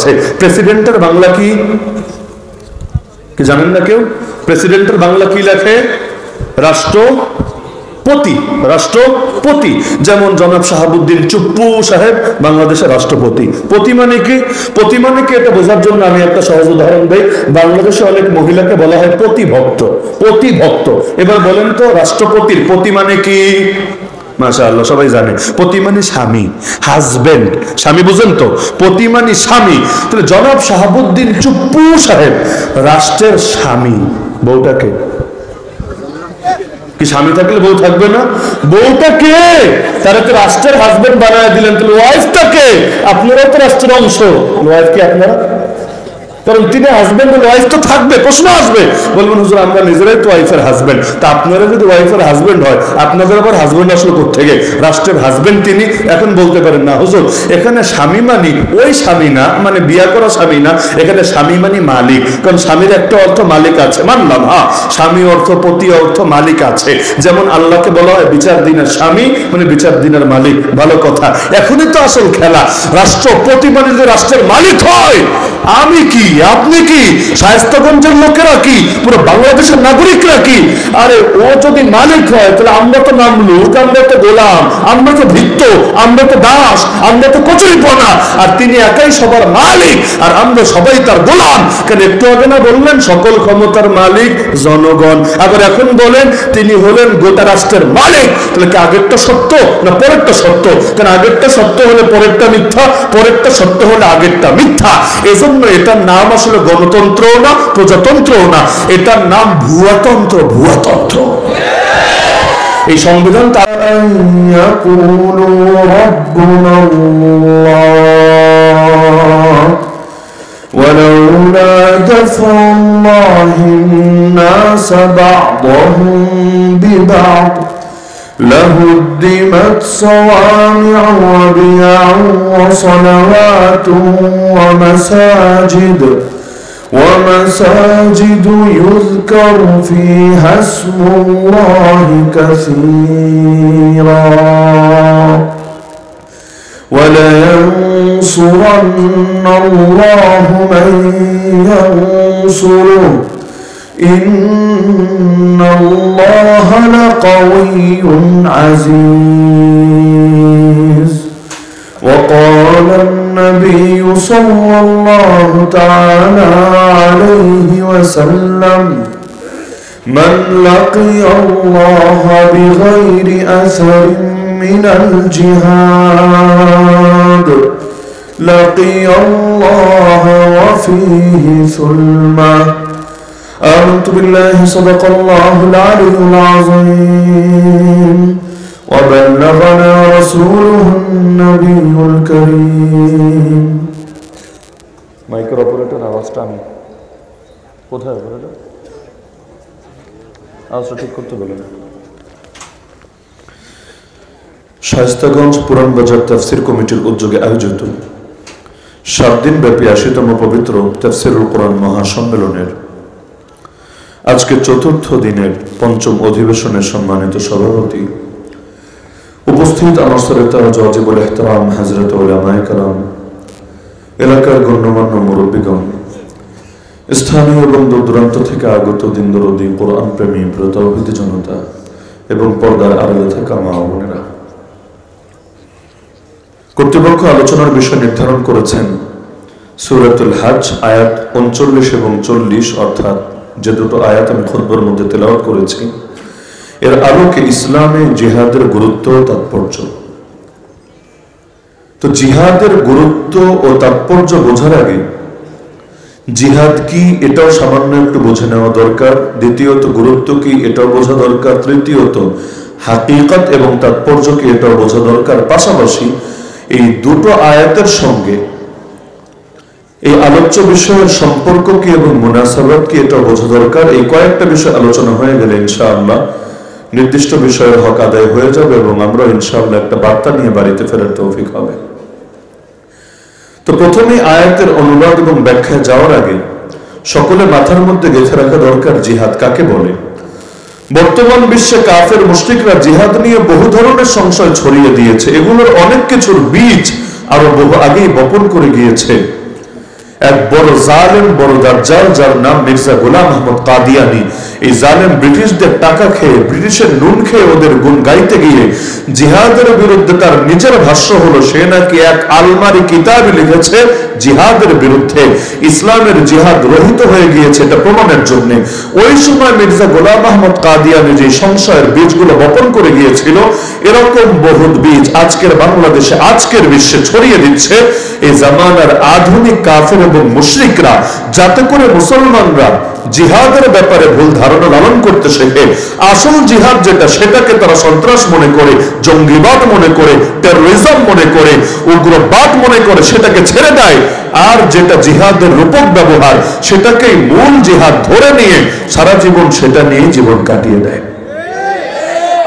আছে। প্রেসিডেন্টের বাংলা কি জানেন না কেউ? প্রেসিডেন্টের বাংলা কি লেখে? রাষ্ট্রপতি। রাষ্ট্রপতি, যেমন জনাব শাহাবুদ্দিন চুপ্পু সাহেব বাংলাদেশের রাষ্ট্রপতি। পতি মানে কি? পতি মানে কি এটা বোঝার জন্য আমি একটা সহজ উদাহরণ দেই। বাংলাদেশে অনেক মহিলাকে বলা হয় পতিভক্ত। পতিভক্ত। এবার বলেন তো রাষ্ট্রপতির পতি মানে কি? মাশাআল্লাহ, সবাই জানে। পতি মানে স্বামী, হাজবেন্ড। স্বামী বুঝেন তো? পতি মানে স্বামী। তাহলে জনাব শাহাবুদ্দিন চুপ্পু সাহেব রাষ্ট্রের স্বামী। বউটাকে কি স্বামী থাকলে বউ থাকবে না? বউটাকে তারা তো রাষ্ট্রের হাজবেন্ড বানায় দিলেন, তাহলে ওয়াইফটাকে আপনারাও তো রাষ্ট্রের অংশ। ওয়াইফ কি আপনারা? কারণ তিনি হাজবেন্ড, ওয়াইফ তো থাকবে। প্রশ্ন আসবে, বলবেন হুজুর আমরা নিজেরাই তো ওয়াইফের হাজবেন্ড। তা আপনারা যদি ওয়াইফের হাজবেন্ড হয়, আপনাদের আবার হাজবেন্ড আসলো কোত্থেকে? রাষ্ট্রের হাজবেন্ড তিনি। এখন বলতে পারেন না হুজুর এখানে স্বামী মানি ওই স্বামী না, মানে বিয়া করা স্বামী না, এখানে স্বামী মানি মালিক। কারণ স্বামীর একটা অর্থ মালিক আছে, মানলাম। হ্যাঁ, স্বামী অর্থ পতি অর্থ মালিক আছে। যেমন আল্লাহকে বলা হয় বিচার দিনের স্বামী, মানে বিচার দিনের মালিক। ভালো কথা। এখনই তো আসল খেলা। রাষ্ট্রপতি মানে যে রাষ্ট্রের মালিক হয়, আমি কি আপনি কি শায়েস্তাগঞ্জের লোকেরা কি পুরো বাংলাদেশের নাগরিকরা কি? আরে ও যদি মালিক হয় তাহলে আমরা তো নামলুক, আমরা তো গোলাম, আমরা তো ভিত্ত, আমরা তো দাস, আমরা তো কচুরিপনা। আর তিনি একাই সবার মালিক আর আমরা সবাই তার গোলাম। কেন একটু আগে না বললেন সকল ক্ষমতার মালিক জনগণ? আবার এখন বলেন তিনি হলেন গোটা রাষ্ট্রের মালিক। তাহলে কি আগেরটা সত্য না পরেরটা সত্য? কেন আগেরটা সত্য হলে পরেরটা মিথ্যা, পরেরটা সত্য হলে আগেরটা মিথ্যা। এজন্য এটার নাম আসলে গণতন্ত্র না, প্রজাতন্ত্র না, এটার নাম ভুয়াতন্ত্র। ভুয়াতন্ত্র। এই সংবিধান ولولا دفع الله الناس بعضهم ببعض لهدمت صوامع وبيع وصلوات ومساجد يذكر فيها اسم الله كثيرا ولينصرن الله من ينصره إن الله لقوي عزيز. وقال النبي صلى الله تعالى عليه وسلم من لقي الله بغير أثر من الجهاد لقي الله وفيه ثلمة. آمنت بالله صدق الله العلي العظيم وبلغنا رسوله النبي الكريم. মাইকের অপারেটর আওয়াজটা আমি কোথায়? অপারেটর আওয়াজটা ঠিক করতে বলেন। শায়েস্তাগঞ্জ পুরান বাজার তাফসীর কমিটির উদ্যোগে আয়োজিত 7 দিন ব্যাপী 80তম পবিত্র তাফসীরুল কোরআন মহাসম্মেলনের আজকে 4র্থ দিনের 5ম অধিবেশনের সম্মানিত সভাপতি, উপস্থিত আমার শ্রোতা ওয়াজিবুল ইহতিরাম হযরত উলামায়ে কেরাম, এলাকার গণ্যমান্য মুরব্বীগণ, স্থানীয় এবং দূরান্ত থেকে আগত দিনদরদি কোরআন প্রেমী প্রতাওহিদ জনতা এবং পর্দার আড়ালে থাকা মা ও বোনেরা, কর্তৃপক্ষ আলোচনার বিষয় নির্ধারণ করেছেন সূরাতুল হজ আয়াত 39 এবং 40, অর্থাৎ যে দুটো আয়াত আমি খুতবার মধ্যে তেলাওয়াত করেছি, এর আলোকে ইসলামে জিহাদের গুরুত্ব ও তাৎপর্য। তো জিহাদের গুরুত্ব ও তাৎপর্য বোঝার আগে জিহাদ কি এটাও সামান্য একটু বুঝে নেওয়া দরকার। দ্বিতীয়ত গুরুত্ব কি এটাও বোঝা দরকার। তৃতীয়ত হাকিকত এবং তাৎপর্য কি এটাও বোঝা দরকার। পাশাপাশি এই দুটো আয়াতের সঙ্গে এই আলোচ্য বিষয়ের সম্পর্ক কি এবং মুনাসাবাত কি এটাও বোঝা দরকার। এই কয়েকটা বিষয় আলোচনা হয়ে গেলে ইনশাআল্লাহ নির্দিষ্ট বিষয়ের হক আদায় হয়ে যাবে এবং আমরা ইনশাআল্লাহ একটা বার্তা নিয়ে বাড়িতে ফেরার তৌফিক হবে। তো প্রথমে আয়াতের অনুবাদ এবং ব্যাখ্যায় যাওয়ার আগে সকলে মাথার মধ্যে গেঁথে রাখা দরকার জিহাদ কাকে বলে। বর্তমান বিশ্বে কাফের মুশরিকরা জিহাদ নিয়ে বহু ধরনের সংশয় ছড়িয়ে দিয়েছে। এগুলোর অনেক কিছুর বীজ আরো বহু আগেই বপন করে গিয়েছে। এক বড় জালেম, বড় দাজ্জাল, যার নাম মির্জা গোলাম আহমদ কাদিয়ানি। এই জালেম ব্রিটিশদের টাকা খেয়ে, ব্রিটিশের নুন খেয়ে ওদের গুণ গাইতে গিয়ে জিহাদের বিরুদ্ধে তার নিজের ভাষ্য হলো সে নাকি এক আলমারি কিতাব লিখেছে জিহাদের বিরুদ্ধে, ইসলামের জিহাদ রহিত হয়ে গিয়েছে এটা প্রমাণের জন্য। ওই সময় মির্জা গোলাম আহমদ কাদিয়ানি যে সংশয়ের বীজগুলো বপন করে গিয়েছিল, এরকম বহুত বীজ আজকের বাংলাদেশে, আজকের বিশ্বে ছড়িয়ে দিচ্ছে এই জামানার আধুনিক কাফের এবং মুশরিকরা, যাতে করে মুসলমানরা জিহাদের ব্যাপারে ভুল ধারণা লালন করতে শেখে। আসল জিহাদ যেটা, সেটাকে তারা সন্ত্রাস মনে করে, জঙ্গিবাদ মনে করে, টেররিজম মনে করে, উগ্রবাদ মনে করে, সেটাকে ছেড়ে দেয়। আর যেটা জিহাদের রূপক ব্যবহার, সেটাকেই মূল জিহাদ ধরে নিয়ে সারা জীবন সেটা নিয়ে জীবন কাটিয়ে দেয়।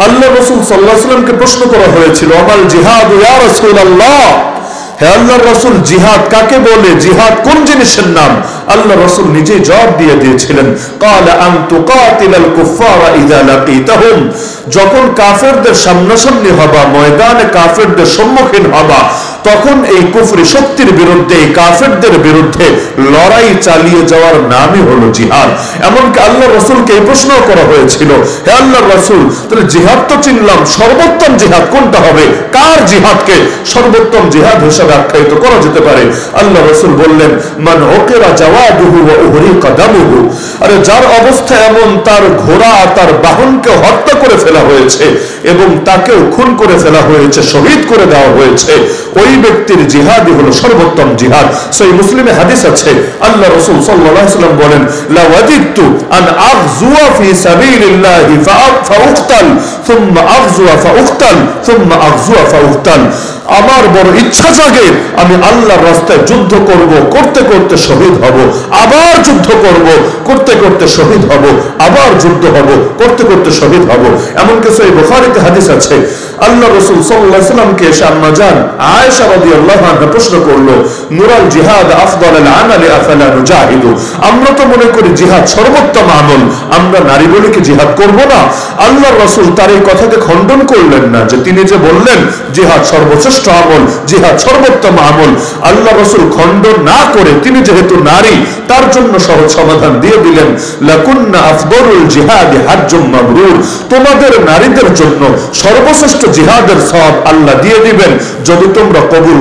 আল্লাহ রাসূল সাল্লাল্লাহু আলাইহি ওয়াসাল্লামকে প্রশ্ন করা হয়েছিল, আমাল জিহাদ ইয়া রাসূলুল্লাহ, হে আল্লাহর রাসূল জিহাদ কাকে বলে, জিহাদ কোন জিনিসের নাম? আল্লাহ রাসূল নিজেই জবাব দিয়ে দিয়েছিলেন, ক্বালা আন তুকাতিলাল কুফারা ইযা লাকিতাহুম, যখন কাফেরদের সামনাসামনি হবা, ময়দানে কাফেরদের সম্মুখীন হবা, তখন এই কুফরি শক্তির বিরুদ্ধে, এই কাফেরদের বিরুদ্ধে লড়াই চালিয়ে যাওয়ার নামই হলো জিহাদ। এমনকি আল্লাহ রাসূলকে এই প্রশ্ন করা হয়েছিল, হে আল্লাহর রাসূল, তাহলে জিহাদ তো চিনলাম, সর্বোত্তম জিহাদ কোনটা হবে? কার জিহাদকে সর্বোত্তম জিহাদ হিসেবে আখ্যায়িত করা যেতে পারে? আল্লাহ রাসূল বললেন, মান উকিরা জাওয়াদুহু ওয়া উহরিকা দামুহু, আরে যার অবস্থা এমন তার ঘোড়া, তার বাহনকে হত্যা করে ফেলা হয়েছে এবং তাকেও খুন করে ফেলা হয়েছে, শহীদ করে দেওয়া হয়েছে, ওই ব্যক্তির জিহাদই হলো সর্বোত্তম জিহাদ। সহিহ মুসলিমে হাদিস আছে, আল্লাহ রাসূল সাল্লাল্লাহু আলাইহি ওয়াসাল্লাম বলেন, লা ওয়াজিদতু আন আগযুয়া ফি সাবিলিল্লাহি ফাউকতাল সুম্মা আগযুয়া ফাউকতাল সুম্মা আগযুয়া ফাউকতাল, আমার বড় ইচ্ছা জাগে আমি আল্লাহর রাস্তায় যুদ্ধ করব, করতে করতে শহীদ হব, আবার যুদ্ধ করব, করতে করতে শহীদ হব, আবার যুদ্ধ হব, করতে করতে শহীদ হব। এমনকি সহিহ বুখারীতে হাদিস আছে, আল্লাহ রাসূল সাল্লাল্লাহু আলাইহি ওয়াসাল্লামকে এসে আম্মা জান আয়েশা রাদিয়াল্লাহু আনহা প্রশ্ন করলো, নুরাল জিহাদ আফদালুল আমালি আফালা নুজাহিদু, আমরা তো মনে করি জিহাদ সর্বোত্তম আমল, আমরা নারী বলে কি জিহাদ করব না? আল্লাহর রাসূল তার এই কথাকে খণ্ডন করলেন না, যে তিনি যে বললেন জিহাদ সর্বশ্রেষ্ঠ আমল, জিহাদ সর্বোত্তম আমল, আল্লাহ রাসূল খণ্ডন না করে তিনি যেহেতু নারী, তার জন্য সহজ সমাধান দিয়ে দিলেন, লাকুন্না আফদালুল জিহাদি হাজ্জুম মাবরুর, তোমাদের নারীদের জন্য সর্বশ্রেষ্ঠ জিহাদের সওয়াব আল্লাহ দিয়ে দিবেন যদি তোমরা কবুল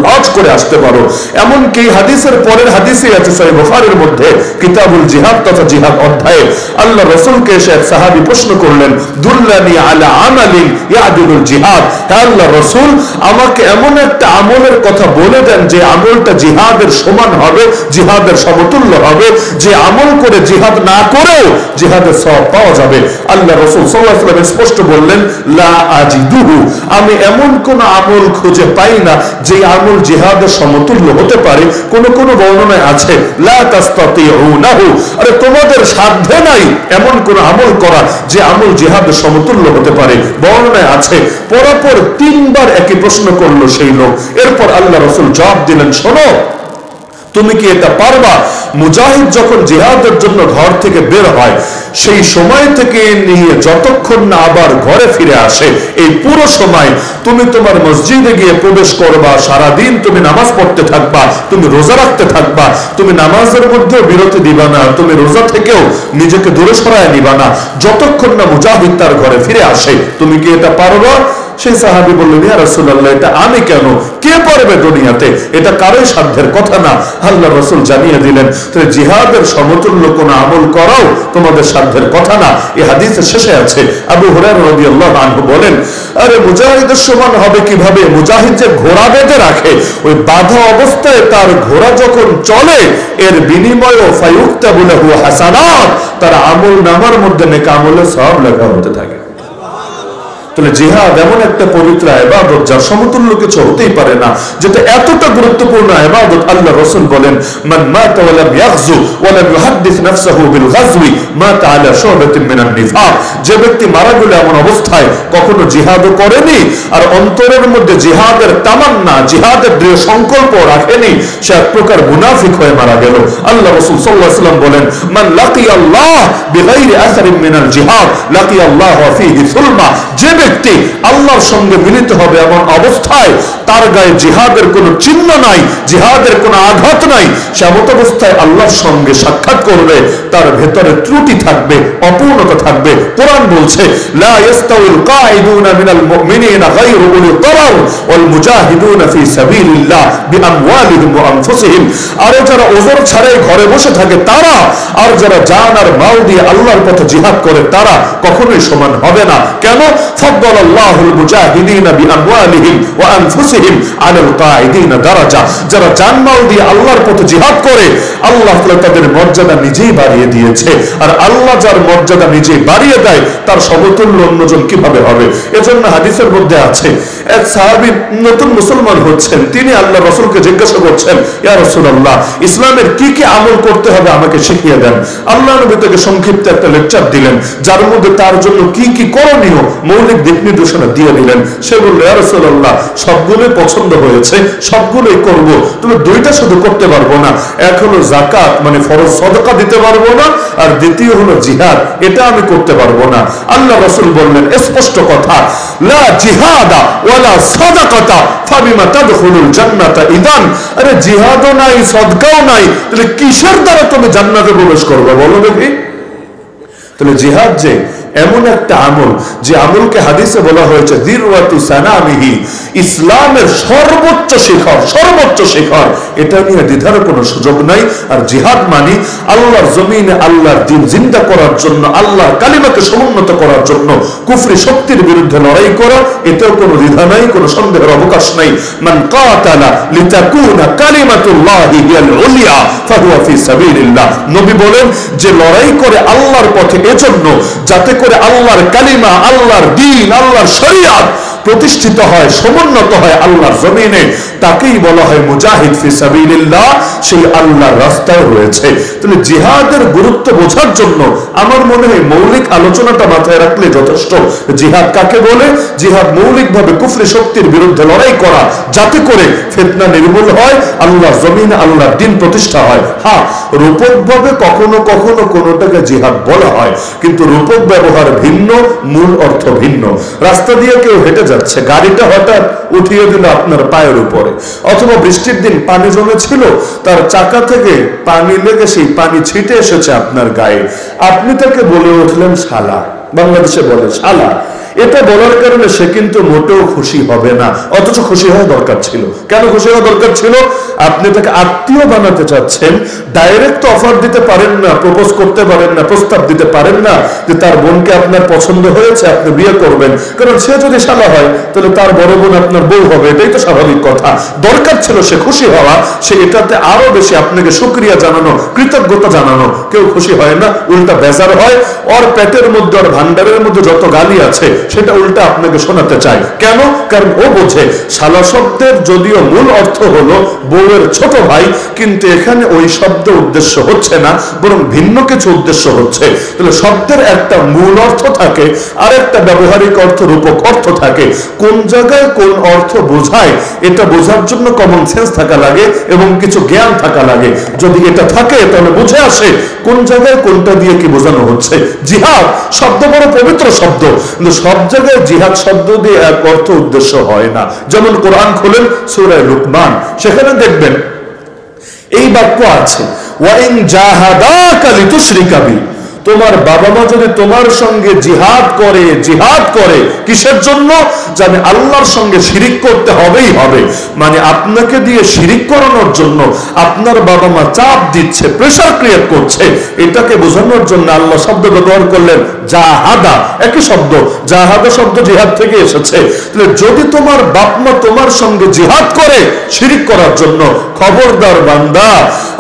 হজ করে আসতে পারো। এমনকি হাদিসের পরের হাদিসে আছে সহিহ বুখারীর মধ্যে কিতাবুল জিহাদ তথা জিহাদ অধ্যায়ে, আল্লাহ রাসূলকে এসে এক সাহাবী প্রশ্ন করলেন, দুল্লানি আলা আমালিন ইয়াদুলুল জিহাদ, হে আল্লাহর রাসূল আমাকে এমন একটা আমলের কথা বলে দেন যে আমলটা জিহাদের সমান হবে, জিহাদের সমতুল্য হবে, যে আমল করে জিহাদ না করেও জিহাদের সওয়াব পাওয়া যাবে। আল্লাহ রাসূল সাল্লাল্লাহু আলাইহি ওয়াসাল্লাম স্পষ্ট বললেন, লা আজিদুহু, আমি এমন কোন আমল খুঁজে পাই না যে আমল জিহাদের সমতুল্য হতে পারে। কোন কোন বর্ণনায় আছে লা তাস্তাতিউনাহু, আরে তোমাদের সাধ্য নাই এমন কোন আমল করা যে আমল জিহাদের সমতুল্য হতে পারে। বর্ণনায় আছে পরপর 3 বার একই প্রশ্ন করলো সেই লোক, এরপর আল্লাহ রাসূল জবাব দিলেন, শোনো তুমি কি এটা পারবা? মুজাহিদ যখন জিহাদের জন্য ঘর থেকে বের হয়, সেই সময় থেকে নিয়ে যতক্ষণ না আবার ঘরে ফিরে আসে, এই পুরো সময় তুমি তোমার মসজিদে গিয়ে প্রবেশ করবা, সারা দিন তুমি নামাজ পড়তে থাকবা, তুমি রোজা রাখতে থাকবা, তুমি নামাজের মধ্যেও বিরতি দিবা না, তুমি রোজা থেকেও নিজেকে দূরে সরায় নিবা না, যতক্ষণ না মুজাহিদ তার ঘরে ফিরে আসে। তুমি কি এটা পারবা? সেই সাহাবী বললেন, ইয়া রাসূলুল্লাহ এটা আমি কেন, কে পারবে দুনিয়াতে, এটা কারোই সাধ্যের কথা না। আল্লাহ রাসূল জানিয়ে দিলেন, তো জিহাদের সমতুল্য কোন আমল করাও তোমাদের সাধ্যের কথা না। এই হাদিসের শেষে আছে, আবু হুরায়রা রাদিয়াল্লাহু আনহু বলেন, আরে মুজাহিদের সমান হবে কিভাবে? মুজাহিদ যে ঘোড়া বেঁধে রাখে, ওই বাঁধা অবস্থায় তার ঘোড়া যখন চলে, এর বিনিময়ে ফায়ুক্তাবু লাহু হাসানাত, তার আমল নামার মধ্যে নেক আমলের সওয়াব লেখা হতে থাকে। তাহলে জিহাদ এমন একটা পবিত্র ইবাদত যার সমতুল্য কিছু হতেই পারে না, যেটা এতটা গুরুত্বপূর্ণ ইবাদত। আল্লাহ রাসূল বলেন, মান মাতা ওয়া লাম ইয়াগযু ওয়া লাম ইউহাদ্দিস নাফসাহু বিল গাযওয়ি মাতা আলা শুবাতিন মিনান নিফাক, যে ব্যক্তি মারা গেল এমন অবস্থায় কখনো জিহাদও করেনি আর অন্তরের মধ্যে জিহাদের তামান্না, জিহাদের দৃঢ় সংকল্প রাখেনি, সে এক প্রকার মুনাফিক হয়ে মারা গেল। আল্লাহ রাসূল সাল্লাল্লাহু আলাইহি ওয়াসাল্লাম বলেন, মান লাকিয়া আল্লাহ বিগাইরি আসারিন মিনাল জিহাদ লাকিয়া আল্লাহু ফীহি সুলমা, যে ব্যক্তি আল্লাহর সঙ্গে মিলিত হবে এমন অবস্থায় তার গায়ে জিহাদের কোনো চিহ্ন নাই, জিহাদের কোনো আঘাত নাই, সেমত অবস্থায় আল্লাহর সঙ্গে সাক্ষাৎ করবে, তার ভেতরে ত্রুটি থাকবে, অপূর্ণতা থাকবে। কোরআন বলছে লা ইয়াস্তাউল কাঈদুনা মিনাল মুমিনিনা গায়রু উলি দারার ওয়াল মুজাহিদুনা ফি সাবিলিল্লাহ বিআমওয়ালিহিম ওয়া আনফুসিহিম। আর যারা ওজর ছাড়াই ঘরে বসে থাকে তারা, আর যারা জান আর মাল দিয়ে আল্লাহর পথে জিহাদ করে তারা কখনোই সমান হবে না। কেন? ফাদ্দালাল্লাহুল মুজাহিদিনা বিআমওয়ালিহিম ওয়া আনফুসিহিম আলাল কাঈদিনা দারাজা। যারা জান মাল দিয়ে আল্লাহর পথে জিহাদ করে আল্লাহ তাআলা তাদের মর্যাদা নিজেই বাড়িয়ে দিয়েছে। আর আল্লাহ যার মর্যাদা নিজেই বাড়িয়ে দেয় তার সমতুল্য অন্যজন কিভাবে হবে? এজন্য হাদিসের মধ্যে আছে এক সাহাবী নতুন মুসলমান হচ্ছেন, তিনি আল্লাহ রাসূলকে জিজ্ঞাসা করছেন, ইয়া রাসূলুল্লাহ, ইসলামের কি কি আমল করতে হবে আমাকে শিখিয়ে দেন। আল্লাহ নবী তাকে সংক্ষিপ্ত একটা লেকচার দিলেন, যার মধ্যে তার জন্য কি কি করণীয় মৌলিক দিক নির্দেশনা দিয়ে দিলেন। সে বলল, ইয়া রাসূলুল্লাহ, সবগুলোই পছন্দ হয়েছে, সবগুলোই করব, তবে দুইটা শুধু করতে পারবো না। এক হলো যাকাত মানে ফরজ সাদাকা দিতে পারবো না, আর দ্বিতীয় হলো জিহাদ, এটা আমি করতে পারবো না। আল্লাহ রাসূল বললেন স্পষ্ট কথা, লা জিহাদা ওয়ালা সাদাকাতা ফাবিমা তাদখুলুল জান্নাতা ইদান। আরে জিহাদও নাই, সাদকাও নাই, তাহলে কিসের দ্বারা তুমি জান্নাতে প্রবেশ করবে বলো দেখি? তাহলে জিহাদ যে এমন একটা আমল, যে আমলকে হাদিসে বলা হয়েছে যিরওয়াতু সানামিহি, ইসলামের সর্বোচ্চ শিখর, সর্বোচ্চ শিখর, এটা নিয়ে দ্বিধার কোনো সুযোগ নাই। আর জিহাদ মানে আল্লাহর জমিনে আল্লাহর দ্বীন জিন্দা করার জন্য, আল্লাহর কালিমাকে সমুন্নত করার জন্য কুফরি শক্তির বিরুদ্ধে লড়াই করা, এতেও কোনো দ্বিধা নাই, কোনো সন্দেহের অবকাশ নাই। মান কাতালা লিতাকুনা কালিমাতুল্লাহি হিয়াল উলিয়া ফাহুয়া ফি সাবিলিল্লাহ। নবী বলেন যে লড়াই করে আল্লাহর পথে এজন্য যাতে করে আল্লাহর কালিমা, আল্লাহর দ্বীন, আল্লাহর শরীয়ত প্রতিষ্ঠিত হয়, সমুন্নত হয় আল্লাহর জমিনে, তাকেই বলা হয় মুজাহিদ ফি সাবিলিল্লাহ। সেই আল্লাহর রাস্তায় রয়েছে। তাহলে জিহাদের গুরুত্ব বোঝার জন্য আমার মনে হয় মৌলিক আলোচনাটা মাথায় রাখলে যথেষ্ট। জিহাদ কাকে বলে? জিহাদ মৌলিকভাবে কুফরি শক্তির বিরুদ্ধে লড়াই করা, যাতে করে ফিতনা নির্মূল হয়, আল্লাহর জমিনে আল্লাহর দ্বীন প্রতিষ্ঠা হয়। হ্যাঁ, রূপকভাবে কখনো কখনো কোনোটাকে জিহাদ বলা হয়, কিন্তু রূপক ব্যবহার ভিন্ন, মূল অর্থ ভিন্ন। রাস্তা দিয়ে কেউ হেঁটে যাচ্ছে, গাড়িটা হঠাৎ উঠিয়ে দিল আপনার পায়ের উপরে, অথবা বৃষ্টির দিন পানি জমেছিল, তার চাকা থেকে পানি লেগে সেই পানি ছিটে এসেছে আপনার গায়ে, আপনি তাকে বলে উঠলেন শালা, বাংলাদেশে বলে শালা। এটা বলার কারণে সে কিন্তু মোটেও খুশি হবে না, অথচ খুশি হওয়া দরকার ছিল। কেন খুশি হওয়া দরকার ছিল? আপনি তাকে আত্মীয় বানাতে চাচ্ছেন, ডাইরেক্ট অফার দিতে পারেন না, প্রপোজ করতে পারেন না, প্রস্তাব দিতে পারেন না যে তার বোনকে আপনার পছন্দ হয়েছে, আপনি বিয়ে করবেন। কারণ সে যদি শালা হয় তাহলে তার বড় বোন আপনার বউ হবে, এটাই তো স্বাভাবিক কথা। দরকার ছিল সে খুশি হওয়া, সে এটাতে আরো বেশি আপনাকে শুকরিয়া জানানো, কৃতজ্ঞতা জানানো। কেউ খুশি হয় না, উল্টা বেজার হয়। ওর পেটের মধ্যে, ওর ভান্ডারের মধ্যে যত গালি আছে সেটা উল্টা আপনাকে শোনাতে চায়। কেন? কারণ ও বোঝে শালা শব্দের যদিও মূল অর্থ হলো বউয়ের ছোট ভাই, কিন্তু এখানে ওই শব্দ উদ্দেশ্য হচ্ছে না, বরং ভিন্ন কিছু উদ্দেশ্য হচ্ছে। তাহলে শব্দের একটা মূল অর্থ থাকে, আর একটা ব্যবহারিক অর্থ, রূপক অর্থ থাকে। কোন জায়গায় কোন অর্থ বোঝায় এটা বোঝার জন্য কমন সেন্স থাকা লাগে এবং কিছু জ্ঞান থাকা লাগে। যদি এটা থাকে তাহলে বুঝে আসে কোন জায়গায় কোনটা দিয়ে কি বোঝানো হচ্ছে। জিহাদ শব্দ বড় পবিত্র শব্দ, কিন্তু সব জায়গায় জিহাদ শব্দ দিয়ে এক অর্থ উদ্দেশ্য হয় না। যেমন কোরআন খোলেন সূরা লুকমান, সেখানে দেখবেন এই বাক্য আছে, ওয়া ইন জাহাদাকা লিতুশরিকা বি। তোমার বাবা মা যদি তোমার সঙ্গে জিহাদ করে কিসের জন্য? জানে আল্লাহর সঙ্গে শিরিক করতে হবেই হবে, মানে আপনাকে দিয়ে শিরিক করানোর জন্য আপনার বাবা মা চাপ দিচ্ছে, প্রেসার ক্রিয়েট করছে, এটাকে বোঝানোর জন্য আল্লাহ শব্দ ব্যবহার করলেন জাহাদা। একই শব্দ, জাহাদা শব্দ জিহাদ থেকে এসেছে। তাহলে যদি তোমার বাপ মা তোমার সঙ্গে জিহাদ করে শিরিক করার জন্য, খবরদার বান্দা,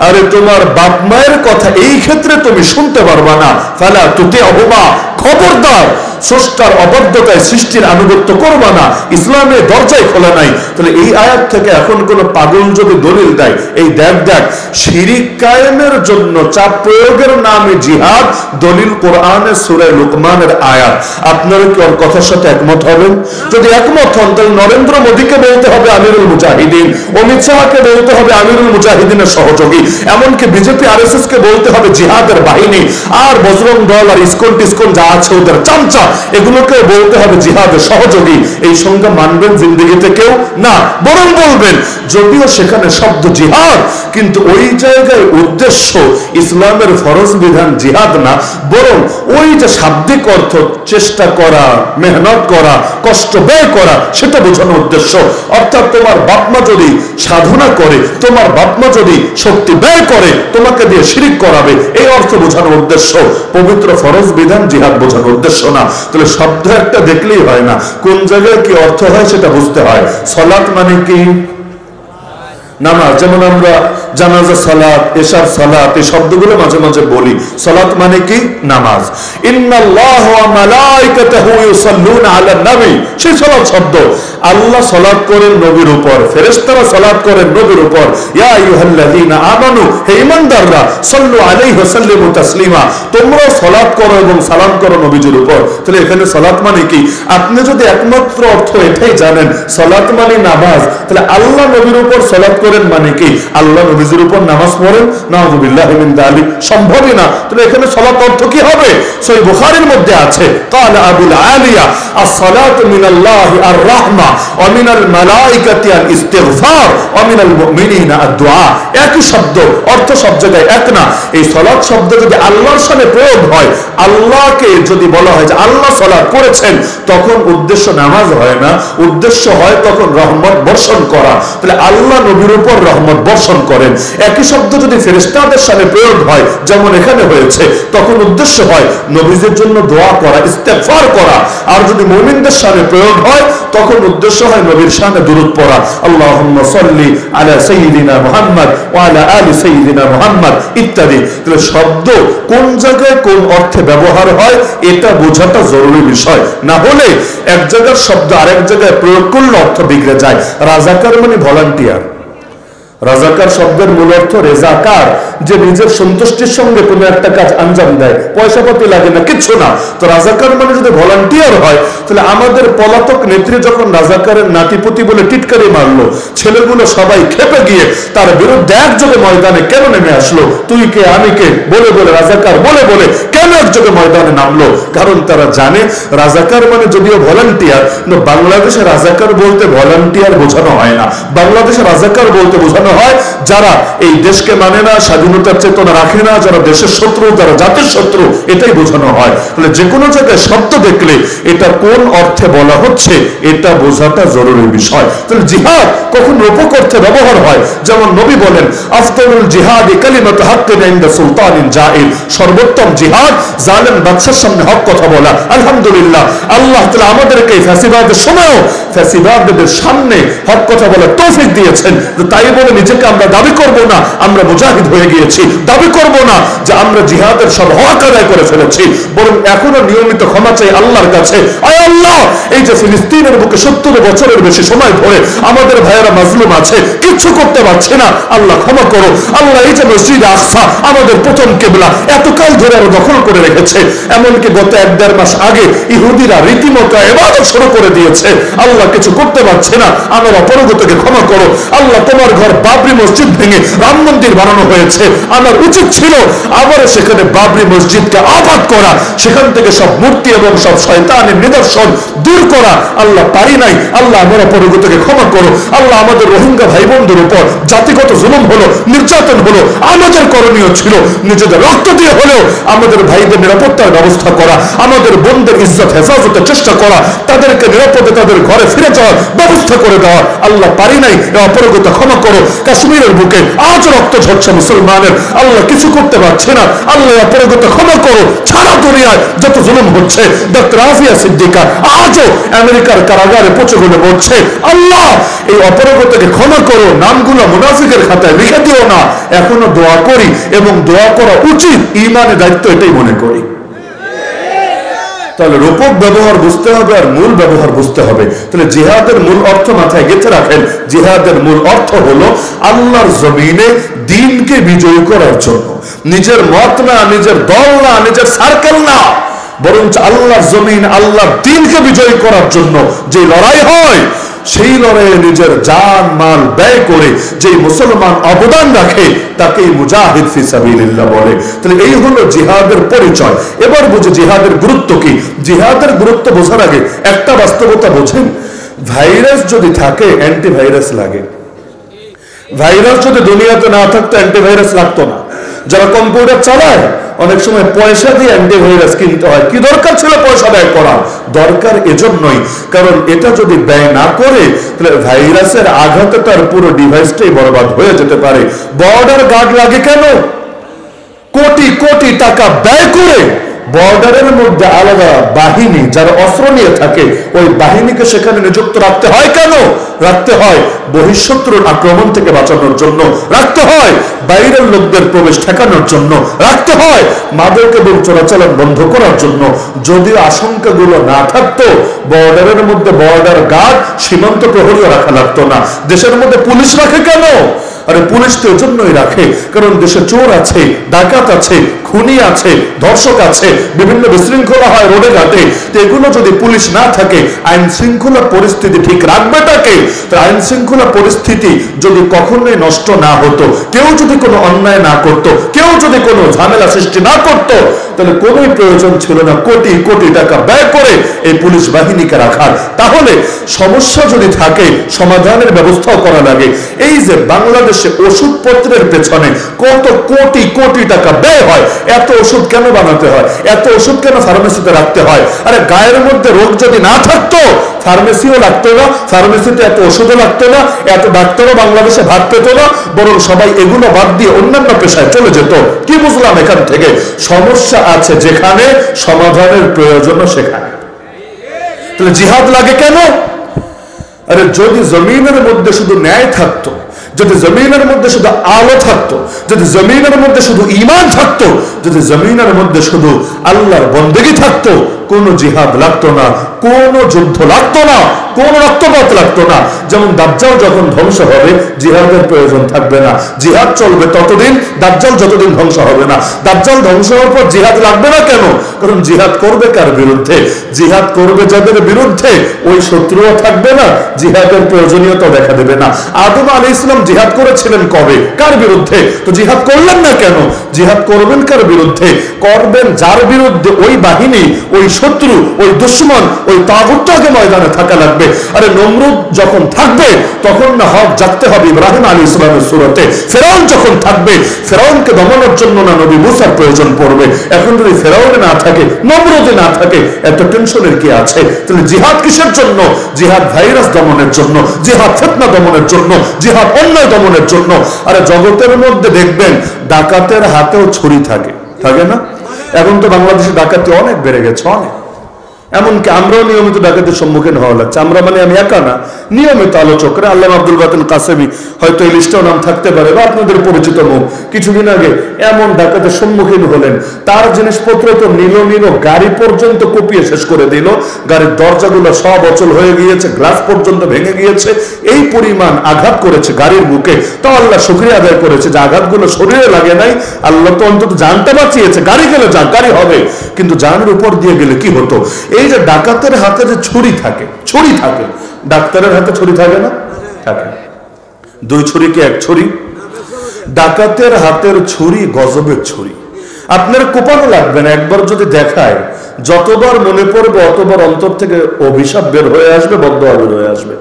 আরে তোমার বাপ মায়ের কথা এই ক্ষেত্রে তুমি শুনতে পারবা না। ফালা তুতিউহুমা, খবরদার স্রষ্টার অবাধ্যতায় সৃষ্টির আনুগত্য করবা না। ইসলামে দরজাই খোলা নাই। তাহলে এই আয়াত থেকে এখন কোন পাগল যদি দলিল দেয়, এই দেখ শিরিক কায়েমের জন্য চাপ প্রয়োগের নামে জিহাদ, দলিল কোরআনে সূরা লুকমানের আয়াত। আপনারা কি ওর কথার সাথে একমত হবেন? যদি একমত হন তাহলে নরেন্দ্র মোদীকে বলতে হবে আমিরুল মুজাহিদিন, অমিত শাহকে বলতে হবে আমিরুল মুজাহিদিনের সহযোগী, এমনকি বিজেপি আরএসএস কে বলতে হবে জিহাদের বাহিনী, আর বজরং দল আর ইসকন টিসকন যা আছে ওদের চামচা, এগুলোকেও বলতে হবে জিহাদের সহযোগী। এই সংজ্ঞা মানবেন জিন্দেগিতে কেউ না, বরং বলবেন যদিও সেখানে শব্দ জিহাদ, কিন্তু ওই জায়গায় উদ্দেশ্য ইসলামের ফরজ বিধান জিহাদ না, বরং ওই যে শাব্দিক অর্থ চেষ্টা করা, মেহনত করা, কষ্ট ব্যয় করা, সেটা বোঝানো উদ্দেশ্য। অর্থাৎ তোমার বাপমা যদি সাধনা করে, তোমার বাপমা যদি শক্তি ব্যয় করে, তোমাকে দিয়ে শিরিক করাবে, এই অর্থ বোঝানোর উদ্দেশ্য। পবিত্র ফরজ বিধান জিহাদ বোঝানোর উদ্দেশ্য না। তাহলে শব্দ একটা দেখলেই হয় না, কোন জায়গায় কি অর্থ হয় সেটা বুঝতে হয়। সালাত মানে কি? নামাজ। যেমন আমরা জানাজা সালাত, এশার সালাত, এই শব্দগুলো মাঝে মাঝে বলি। সালাত মানে কি? নামাজ। ইন্নাল্লাহ ওয়া মালাইকাতাহু ইউসাল্লুনা আলান নবী, সেই সালাত শব্দ। আল্লাহ সালাত করেন নবীর উপর, ফেরেশতারা সালাত করেন নবীর উপর। ইয়া আইয়ুহাল্লাযীনা আমানু, হে ঈমানদাররা, সাল্লু আলাইহি ওয়া সাল্লিমু তাসলিমা, তোমরাও সালাত করো এবং সালাম করো নবীজির উপর। তাহলে এখানে সালাত মানে কি? আপনি যদি একমাত্র অর্থ এটাই জানেন সালাত মানে নামাজ, তাহলে আল্লাহ নবীর উপর সালাত করেন মানে কি? আল্লাহ নবীজির উপর নামাজ পড়েন? নাউযুবিল্লাহি মিন যালিক, সম্ভবই না। তাহলে এখানে সালাত অর্থ কি হবে? সহিহ বুখারীর মধ্যে আছে, ক্বালা আবুল আলিয়া আস-সালাতু মিনাল্লাহি আর-রাহমা ওয়া মিনাল মালাইকাতি আল-ইস্তিগফার ওয়া মিনাল মুমিনিনা আদ-দুআ। একই শব্দ, অর্থ সব জায়গায় এক না। এই সালাত শব্দ যদি আল্লাহর সামনে প্রয়োগ হয়, আল্লাহকে যদি বলা হয় যে আল্লাহ সালাত করেছেন, তখন উদ্দেশ্য নামাজ হয় না, উদ্দেশ্য হয় তখন রহমত বর্ষণ করা। তাহলে আল্লাহ নবীর উপর রহমত বর্ষণ করেন। একই শব্দ যদি ফেরেশতাদের সামনে প্রয়োগ হয়, যেমন এখানে হয়েছে, তখন উদ্দেশ্য হয় নবীদের জন্য দোয়া করা, ইস্তেগফার করা। আর যদি মুমিনদের সামনে প্রয়োগ হয়, তখন উদ্দেশ্য হয় নবীর সামনে দুরূদ পড়া, আল্লাহুম্মা সাল্লি আলা সাইয়্যিদিনা মুহাম্মদ ওয়া আলা আলি সাইয়্যিদিনা মুহাম্মদ ইত্যাদি। তাহলে শব্দ কোন জায়গায় কোন অর্থে ব্যবহার হয় এটা বোঝাটা জরুরি বিষয়। না হলে এক জায়গার শব্দ আরেক জায়গায় প্রয়োগ করলে অর্থ বিগড়ে যায়। রাজাকার মানে ভলান্টিয়ার। রাজাকার শব্দের মূল অর্থ রেজাকার, যে নিজের সন্তুষ্টির সঙ্গে কোনো একটা কাজ আঞ্জাম দেয়, পয়সা পাতি লাগে না, কিচ্ছু না। তো রাজাকার মানে যদি ভলান্টিয়ার হয়, তাহলে আমাদের পলাতক নেত্রী যখন রাজাকারের নাতিপুতি বলে টিটকারি মারলো, ছেলেগুলো সবাই খেপে গিয়ে তার বিরুদ্ধে একযোগে ময়দানে কেন নেমে আসলো? তুই কে আমি কে বলে বলে, রাজাকার বলে বলে কেন একযোগে ময়দানে নামলো? কারণ তারা জানে রাজাকার মানে যদিও ভলান্টিয়ার, কিন্তু বাংলাদেশে রাজাকার বলতে ভলান্টিয়ার বোঝানো হয় না। বাংলাদেশে রাজাকার বলতে বোঝানো হয় যারা এই দেশকে মানে না, স্বাধীনতার চেতনা রাখে না, যারা দেশের শত্রু, যারা জাতির শত্রু, এটাই বোঝানো হয়। তাহলে যে কোনো জায়গায় শব্দ দেখলে এটা কোন অর্থে বলা হচ্ছে এটা বোঝাটা জরুরি বিষয়। তাহলে জিহাদ কখন রূপক অর্থে ব্যবহার হয়, যেমন নবী বলেন আফদালুল জিহাদি কালিমাতু হাক্কিন ইনদা সুলতানিন জাইর, সর্বোত্তম জিহাদ জালেম বাদশার সামনে হক কথা বলা। আলহামদুলিল্লাহ, আল্লাহ তাআলা আমাদেরকে ফ্যাসিবাদের সময়ও ফ্যাসিবাদদের সামনে হক কথা বলার তৌফিক দিয়েছেন। তাই বলে নিজেকে আমরা দাবি করব না আমরা মুজাহিদ হয়ে গিয়েছি, দাবি করব না যে আমরা জিহাদের সব হক আদায় করে ফেলেছি, বরং এখনো নিয়মিত ক্ষমা চাই আল্লাহর কাছে। আয় আল্লাহ, এই যে ফিলিস্তিনের বুকে 70 বছরের বেশি সময় ধরে আমাদের ভাইয়েরা মাজলুম আছে, কিচ্ছু করতে পারছে না, আল্লাহ ক্ষমা করো। আল্লাহ, এই যে মসজিদ আকসা আমাদের প্রথম কিবলা এতকাল ধরে আরো দখল করে রেখেছে, এমনকি গত 1-1.5 মাস আগে ইহুদিরা রীতিমতো ইবাদত শুরু করে দিয়েছে, আল্লাহ কিছু করতে পারছে না, আমার অপরাধকে ক্ষমা করো। আল্লাহ, তোমার ঘর বাবরি মসজিদ ভেঙে রাম মন্দির বানানো হয়েছে, আমার উচিত ছিল আবার সেখানে বাবরি মসজিদকে আবাদ করা, সেখান থেকে সব মূর্তি এবং সব শয়তানের নিদর্শন দূর করা, আল্লাহ পারি নাই। আল্লাহ, আমার অপরাধকে ক্ষমা করো। আল্লাহ, আমাদের রোহিঙ্গা ভাই বোনদের উপর জাতিগত জুলুম হলো, নির্যাতন হলো, আমাদের করণীয় ছিল নিজেদের রক্ত দিয়ে হলেও আমাদের ভাইদের নিরাপত্তার ব্যবস্থা করা, আমাদের বোনদের ইজ্জত হেফাজতের চেষ্টা করা, তাদেরকে নিরাপদে তাদের ঘরে ফিরে যাওয়ার ব্যবস্থা করে দেওয়া। আল্লাহ পারি নাই, এই অপরাধকে ক্ষমা করো। কাশ্মীরের বুকে আজ রক্ত ঝরছে মুসলমানের, আল্লাহ কিছু করতে পারছে না, আল্লাহ অপরাধকে ক্ষমা করো। সারা দুনিয়ায় যত জুলুম হচ্ছে, ডক্টর আফিয়া সিদ্দিকা আজও আমেরিকার কারাগারে পচে গলে মরছে, আল্লাহ এই অপরাধকে ক্ষমা করো। নামগুলো মুনাফিকের খাতায় লিখে দিও না। এখনো দোয়া করি এবং দোয়া করা উচিত, ঈমানের দায়িত্ব এটাই মনে করি। তাহলে রূপক ব্যবহার বুঝতে হবে আর মূল ব্যবহার বুঝতে হবে। তাহলে জিহাদের মূল অর্থ মাথায় গেঁথে রাখেন, জিহাদের মূল অর্থ হলো আল্লাহর জমিনে দ্বীনকে বিজয়ী করার জন্য, নিজের মত না, নিজের দল না, নিজের সার্কেল না, বরং আল্লাহর জমিন, আল্লাহর দ্বীনকে বিজয়ী করার জন্য যে লড়াই হয়, সেই লড়াইয়ে নিজের জান মাল ব্যয় করে যে মুসলমান অবদান রাখে তাকেই মুজাহিদ ফি সাবিলিল্লাহ বলে। তাহলে এই হলো জিহাদের পরিচয়। এবার বুঝে জিহাদের গুরুত্ব কি। জিহাদের গুরুত্ব বোঝার আগে একটা বাস্তবতা বোঝেন, ভাইরাস যদি থাকে অ্যান্টিভাইরাস লাগে। ভাইরাস যদি দুনিয়াতে না থাকতো অ্যান্টিভাইরাস লাগতো না। যারা কম্পিউটার চালায় অনেক সময় পয়সা দিয়ে অ্যান্টিভাইরাস কিনতে হয়। কি দরকার ছিল পয়সা ব্যয় করা? দরকার এজন্যই, কারণ এটা যদি ব্যয় না করে তাহলে ভাইরাসের আঘাতে তার পুরো ডিভাইসটাই বরবাদ হয়ে যেতে পারে। বর্ডার গার্ড লাগে কেন? কোটি কোটি টাকা ব্যয় করে বর্ডারের মধ্যে আলাদা বাহিনী যারা অস্ত্র নিয়ে থাকে, ওই বাহিনীকে সেখানে নিযুক্ত রাখতে হয় কেন? রাখতে হয় বহিঃশত্রুর আক্রমণ থেকে বাঁচানোর জন্য, রাখতে হয় বাইরের লোকদের প্রবেশ ঠেকানোর জন্য, রাখতে হয় মাদক এবং চোরাচালান বন্ধ করার জন্য। যদিও আশঙ্কাগুলো না থাকতো বর্ডারের মধ্যে বর্ডার গার্ড, সীমান্ত প্রহরীও রাখা লাগতো না। দেশের মধ্যে পুলিশ রাখে কেন? আরে পুলিশ তো এজন্যই রাখে কারণ দেশে চোর আছে, ডাকাত আছে, খুনি আছে, ধর্ষক আছে, বিভিন্ন বিশৃঙ্খলা হয় রোডে ঘাটে। তো এগুলো যদি পুলিশ না থাকে আইন শৃঙ্খলা পরিস্থিতি ঠিক রাখবেটাকে? তো আইন শৃঙ্খলা পরিস্থিতি যদি কখনোই নষ্ট না হতো, কেউ যদি কোনো অন্যায় না করত, কেউ যদি কোনো ঝামেলা সৃষ্টি না করত, তাহলে কোনোই প্রয়োজন ছিল না কোটি কোটি টাকা ব্যয় করে এই পুলিশ বাহিনীকে রাখার। তাহলে সমস্যা যদি থাকে সমাধানের ব্যবস্থাও করা লাগে। এই যে বাংলাদেশে ওষুধপত্রের পেছনে কত কোটি কোটি টাকা ব্যয় হয়, এত ওষুধ কেন বানাতে হয়? এত ওষুধ কেন ফার্মেসিতে রাখতে হয়? আরে গায়ের মধ্যে রোগ যদি না থাকতো ফার্মেসিও লাগতো না, ফার্মেসিতে এত ওষুধও লাগতো না, এত ডাক্তারও বাংলাদেশে ভাগ পেত না, বরং সবাই এগুলো বাদ দিয়ে অন্যান্য পেশায় চলে যেত। কি বুঝলাম এখান থেকে? সমস্যা আছে যেখানে, সমাধানের প্রয়োজন সেখানে। তাহলে জিহাদ লাগে কেন? আরে যদি জমিনের মধ্যে শুধু ন্যায় থাকতো, যদি জমিনের মধ্যে শুধু আলো থাকতো, যদি জমিনের মধ্যে শুধু ঈমান থাকতো, যদি জমিনের মধ্যে শুধু আল্লাহর বন্দেগী থাকতো, কোনো জিহাদ লাগতো না, কোনো যুদ্ধ লাগতো না, কোনো রক্তপাত লাগতো না। যেমন দাজ্জাল যখন ধ্বংস হবে জিহাদের প্রয়োজন থাকবে না, জিহাদ চলবে ততদিন দাজ্জাল যতদিন ধ্বংস হবে না। দাজ্জাল ধ্বংস হওয়ার পর জিহাদ লাগবে না কেন? কারণ জিহাদ করবে কার বিরুদ্ধে? জিহাদ করবে যাদের বিরুদ্ধে, ওই শত্রুও থাকবে না, জিহাদের প্রয়োজনীয়তা দেখা দেবে না। আদম আলাইহিস সালাম জিহাদ করেছিলেন কবে? কার বিরুদ্ধে? তো জিহাদ করলেন না কেন? জিহাদ করবেন কার বিরুদ্ধে? করবেন যার বিরুদ্ধে ওই বাহিনী, ওই শত্রু, ওই দুশমন, ওই তাগুতটাকে ময়দানে থাকা লাগবে। আরে নমরুদ যখন থাকবে তখন না হক জাগতে হবে ইব্রাহিম আলাইহিস সালামের সুরতে। ফেরাউন যখন থাকবে ফেরাউনকে দমনের জন্য না নবী মুসার প্রয়োজন পড়বে। এখন যদি ফেরাউন না থাকে, নমরুদে না থাকে, এত টেনশনের কি আছে? তাহলে জিহাদ কিসের জন্য? জিহাদ ভাইরাস দমনের জন্য, জিহাদ ফিতনা দমনের জন্য, জিহাদ অন্যায় দমনের জন্য। আরে জগতের মধ্যে দেখবেন ডাকাতের হাতেও ছুরি থাকে, থাকে না? এখন তো বাংলাদেশে ডাকাতি অনেক বেড়ে গেছে, অনেক। এমনকি আমরাও নিয়মিত ডাকাতের সম্মুখীন হওয়া লাগছে। আমরা মানে আমি একা না, নিয়মিত আলোচকরা, আল্লামা আব্দুল বাতিল কাসেমি, হয়তো এই লিস্টেও নাম থাকতে পারে বা আপনাদের পরিচিত মুখ, কিছুদিন আগে এমন ডাকাতের সম্মুখীন হলেন, তার জিনিসপত্র তো নিল, গাড়ি পর্যন্ত কুপিয়ে শেষ করে দিল, গাড়ির দরজাগুলো সব অচল হয়ে গিয়েছে, গ্লাস পর্যন্ত ভেঙে গিয়েছে, এই পরিমাণ আঘাত করেছে গাড়ির বুকে। তো আল্লাহ শুকরিয়া আদায় করেছে যে আঘাতগুলো শরীরে লাগে নাই, আল্লাহ তো অন্তত জানটা বাঁচিয়েছে। গাড়ি গেলে গাড়ি হবে, কিন্তু জানের উপর দিয়ে গেলে কি হতো? এই যে ডাকাতের হাতে যে ছুরি থাকে, ছুরি থাকে, ডাক্তারের হাতে ছুরি থাকে না? থাকে। দুই ছুরি কি এক ছুরি? ডাকাতের হাতের ছুরি গজবের ছুরি। আপনার কোপানো লাগবে না, একবার যদি দেখায় যতবার মনে পড়বে অতবার অন্তর থেকে অভিশাপ বের হয়ে আসবে, বদদোয়া বের হয়ে আসবে।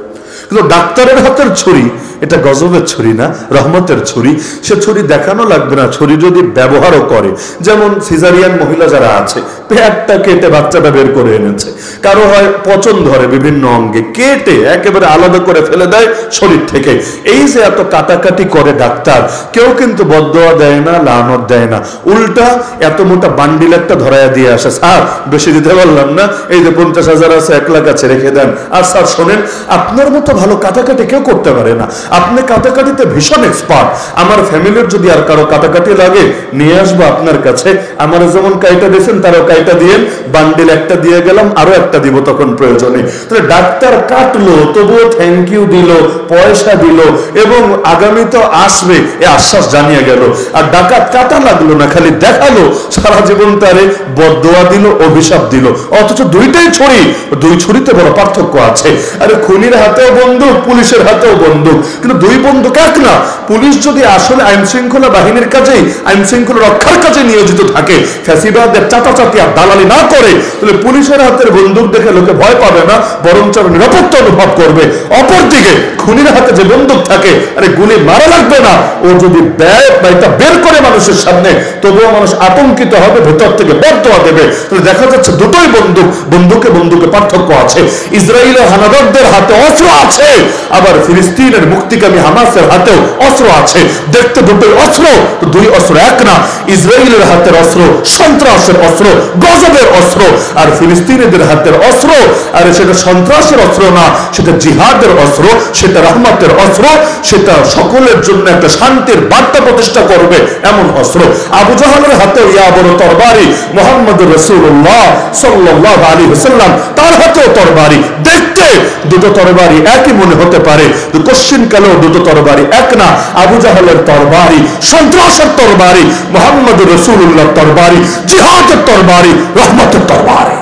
কিন্তু ডাক্তারের হাতের ছুরি এটা গজবের ছুরি না, রহমতের ছুরি। সে ছুরি দেখানো লাগবে না, ছুরি যদি ব্যবহারও করে। যেমন সিজারিয়ান মহিলা যারা আছে, পেটটা কেটে বাচ্চাটা বের করে এনেছে, কারো হয় পচন ধরে বিভিন্ন অঙ্গে, কেটে একেবারে আলাদা করে ফেলে দেয় শরীর থেকে। এই যে এত কাটাকাটি করে ডাক্তার, কেউ কিন্তু বদদোয়া দেয় না, লানত দেয় না, উল্টা এত মোটা বান্ডিল একটা ধরাইয়া দিয়ে আসে, স্যার বেশি দিতে পারলাম না, এই যে 50,000 আছে 1 লাখ আছে রেখে দেন। আর স্যার শোনেন, আপনার মতো ভালো কাটাকাটি কেউ করতে পারে না, আপনি কাটাকাটিতে ভীষণ এক্সপার্ট। আমার ফ্যামিলির যদি আর কারো কাটাকাটি লাগে নিয়ে আসবো আপনার কাছে, আমার যেমন কাইটা দিয়েছেন তারও কাইটা দিয়ে, বান্ডিল একটা দিয়ে গেলাম, আরো একটা দিব তখন প্রয়োজনে। তাহলে ডাক্তার কাটলো, তবুও থ্যাংক ইউ দিল, পয়সা দিল, এবং আগামী তো আসবে এ আশ্বাস জানিয়ে গেল। আর ডাকাত কাটা লাগলো না, খালি দেখালো, সারা জীবন তারে বদদোয়া দিল, অভিশাপ দিল, অথচ দুইটাই ছুরি, দুই ছুরিতে বড় পার্থক্য আছে। আরে খুনির হাতেও বন্দুক, পুলিশের হাতেও বন্দুক, কিন্তু দুই বন্দুক এক না। পুলিশ যদি আসলে আইন শৃঙ্খলা বাহিনীর কাজেই, আইন শৃঙ্খলা রক্ষার কাজে নিয়োজিত থাকে, ফ্যাসিবাদের চাটাচাটি আর দালালি না করে, তাহলে পুলিশের হাতের বন্দুক দেখে লোকে ভয় পাবে না, বরঞ্চ নিরাপত্তা অনুভব করবে। অপরদিকে খুনির হাতে যে বন্দুক থাকে, আরে গুলি মারা লাগবে না, ও যদি এটা বের করে মানুষের সামনে, তবুও মানুষ আতঙ্কিত হবে, ভেতর থেকে বর্তোয়া দেবে। তাহলে দেখা যাচ্ছে দুটোই বন্দুক, বন্দুকে বন্দুকে পার্থক্য আছে। ইসরায়েলের হানাদারদের হাতে অস্ত্র আছে, আবার ফিলিস্তিনের মুক্তিকামী হামাসের হাতেও অস্ত্র আছে। দেখতে দুটোই অস্ত্র, তো দুই অস্ত্র এক না। ইসরায়েলের হাতের অস্ত্র সন্ত্রাসের অস্ত্র, গজবের অস্ত্র, আর ফিলিস্তিনিদের হাতের অস্ত্র আর সেটা সন্ত্রাসের অস্ত্র না, সেটা জিহাদের অস্ত্র, সেটা রহমতের অস্ত্র, সেটা সকলের জন্য একটা শান্তির বার্তা প্রতিষ্ঠা করবে এমন অস্ত্র। আবু জাহলের হাতে ইয়া বড় তরবারি, মুহাম্মদুর রাসূলুল্লাহ সাল্লাল্লাহু আলাইহি ওয়াসাল্লাম তার হাতেও তরবারি। দেখতে দুটো তরবারি একই মনে হতে পারে, তো কোশ্চিন কালেও দুটো তরবারি এক না। আবু জাহলের তরবারি সন্ত্রাসের তরবারি, মুহাম্মদুর রাসূলুল্লাহর তরবারি জিহাদের তরবারি, রহমতের তরবারি।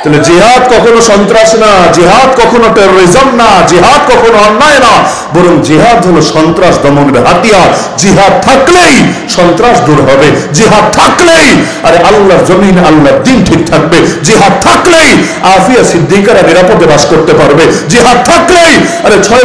তাহলে জিহাদ কখনো সন্ত্রাস না, জিহাদ কখনো টেরোরিজম না, জিহাদ কখনো অন্যায় না, বরং জিহাদ হলো সন্ত্রাস দমনের হাতিয়ার। জিহাদ থাকলেই সন্ত্রাস দূর হবে, জিহাদ থাকলেই আরে আল্লাহর জমিন, আল্লাহর দিন ঠিক থাকবে, জিহাদ থাকলেই আফিয়া সিদ্দিকারা নিরাপদে বাস করতে পারবে, জিহাদ থাকলেই আরে 6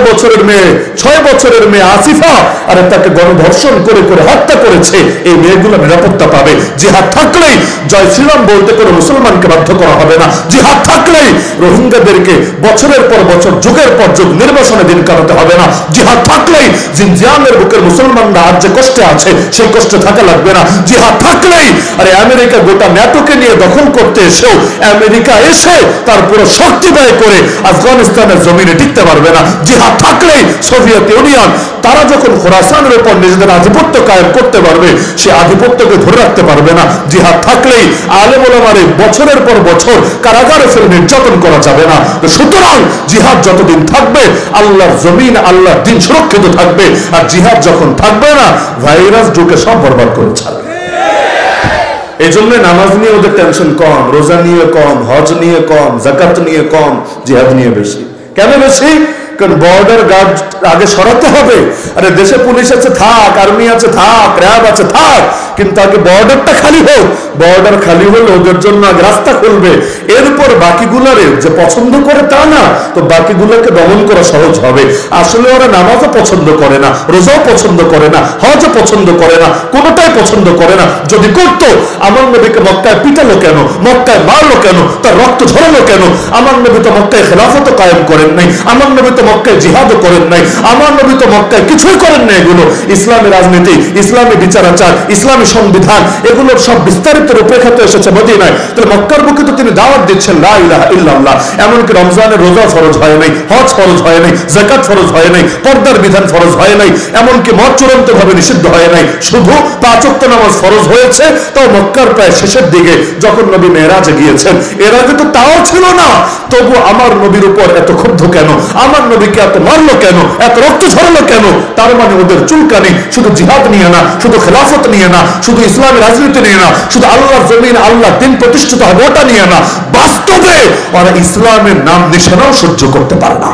বছরের মেয়ে আসিফা আরে তাকে গণধর্ষণ করে করে হত্যা করেছে, এই মেয়েগুলো নিরাপত্তা পাবে। জিহাদ থাকলেই জয় শ্রীরাম বলতে কোনো মুসলমানকে বাধ্য করা হবে না। জিহাদ থাকলেই রোহিঙ্গাদেরকে বছরের পর বছর, যুগের পর যুগ নির্বাসনে দিন কাটাতে হবে না। জিহাদ থাকলেই জিনজিয়ানের বুকের মুসলমানরা আজ যে কষ্টে আছে সেই কষ্টে থাকা লাগবে না। জিহাদ থাকলেই আরে আমেরিকা গোটা ন্যাটোকে নিয়ে দখল করতে এসেও আমেরিকা এসে তার পুরো শক্তি ব্যয় করে আফগানিস্তানের জমিনে টিকতে পারবে না। জিহাদ থাকলেই সোভিয়েত ইউনিয়ন তারা যখন খোরাসানের উপর নিজেদের আধিপত্য কায়েম করতে পারবে, সে আধিপত্যকে ধরে রাখতে পারবে না। জিহাদ থাকলেই আলেম ওলামারে বছরের পর বছর কারাগারে ফেলে নির্যাতন করা যাবে না। সুতরাং জিহাদ যতদিন থাকবে আল্লাহর জমিন, আল্লাহর দিন সুরক্ষিত থাকবে। আর জিহাদ যখন থাকবে না, ভাইরাস ঢুকে সব বরবাদ করে ছাড়বে। এই জন্য নামাজ নিয়ে ওদের টেনশন কম, রোজা নিয়ে কম, হজ নিয়ে কম, যাকাত নিয়ে কম, জিহাদ নিয়ে বেশি। কেন বেশি? কারণ বর্ডার গার্ড আগে সরাতে হবে। আরে দেশে পুলিশ আছে থাক, আর্মি আছে থাক, র্যাব আছে থাক, কিন্তু আগে বর্ডারটা খালি হোক। বর্ডার খালি হলে ওদের জন্য আগে রাস্তা খুলবে, এরপর বাকিগুলারে যে পছন্দ করে তা না, তো বাকিগুলোকে দমন করা সহজ হবে। আসলে ওরা নামাজও পছন্দ করে না, রোজাও পছন্দ করে না, হজও পছন্দ করে না, কোনোটাই পছন্দ করে না। যদি করতো আমার নবীকে মক্কায় পিটালো কেন, মক্কায় মারলো কেন, তার রক্ত ঝরালো কেন? আমার নবী তো মক্কায় খেলাফত কায়েম করেন নাই, আমার নবী তো মক্কায় জিহাদও করেন নাই, আমার নবী তো মক্কায় কিছুই করেন না। এগুলো ইসলামী রাজনীতি, ইসলামী বিচার আচার, ইসলামী সংবিধান, এগুলোর সব বিস্তারিত রূপরেখাতে এসেছে মদিনায়। তাহলে মক্কার বুকে তো তিনি দাওয়াত দিচ্ছেন লা ইলাহা ইল্লাল্লাহ। এমনকি রমজানের রোজা ফরজ হয় নাই, হজ ফরজ হয় নাই, যাকাত ফরজ হয় নাই, পর্দার বিধান ফরজ হয় নাই, এমনকি মদ চূড়ান্ত ভাবে নিষিদ্ধ হয় নাই। শুধু 5 ওয়াক্ত নামাজ ফরজ হয়েছে, তাও মক্কার প্রায় শেষের দিকে যখন নবী মেরাজে গিয়েছেন। এর আগে তো তাও ছিল না। তবু আমার নবীর উপর এত ক্ষুব্ধ কেন? আমার নবীকে এত মারলো কেন? এত রক্ত ঝরালো কেন? তার মানে ওদের চুলকানি শুধু জিহাদ নিয়ে না, শুধু খেলাফত নিয়ে না, শুধু ইসলামী রাজনীতি নিয়ে না, শুধু আল্লাহর জমিন, আল্লাহর দিন প্রতিষ্ঠিত হবে ওটা নিয়ে না, বাস্তবে ওরা ইসলামের নাম নিশানাও সহ্য করতে পারে না।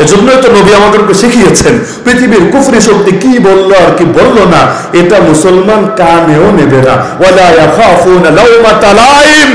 এজন্যই তো নবী আমাদেরকে শিখিয়েছেন পৃথিবীর কুফরি শক্তি কি বললো আর কি বললো না, এটা মুসলমান কানেও নেবে না। ওয়ালা ইয়াখাফুনা লাওমাতা লাইম,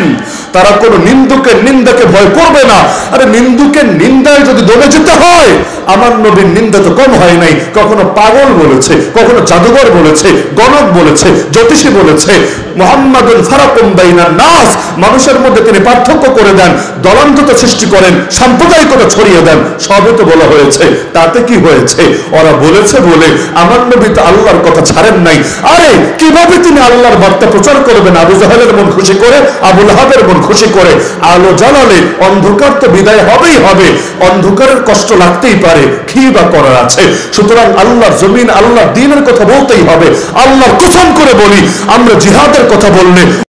তারা কোন নিন্দুকের নিন্দাকে ভয় করবে না। আরে নিন্দুকের নিন্দায় যদি দমে যেতে হয়, আমার নবীর নিন্দা তো কম হয় নাই। কখনো পাগল বলেছে, কখনো জাদুঘর বলেছে, গণক বলেছে, জ্যোতিষী বলেছে। মুহাম্মাদুন ফারাকুম বাইনান নাস, মানুষের মধ্যে তিনি পার্থক্য করে দেন, দলান্ততা সৃষ্টি করেন, সাম্প্রদায়িকতা ছড়িয়ে দেন, সবই তো বলা হয়েছে। তাতে কি হয়েছে? ওরা বলেছে বলে আমার নবী তো আল্লাহর কথা ছাড়েন নাই। আরে কিভাবে তিনি আল্লাহর বার্তা প্রচার করবেন? আবু জাহেলের মন খুশি করে, আবু লাহাবের মন খুশি করে। আলো জ্বালালে অন্ধকার তো বিদায় হবেই হবে, অন্ধকারের কষ্ট লাগতেই পারে, কি বা করার আছে? সুতরাং আল্লাহর জমিন, আল্লাহর দ্বীনের কথা বলতেই হবে। আল্লাহর কসম করে বলি, আমরা জিহাদের কথা বললে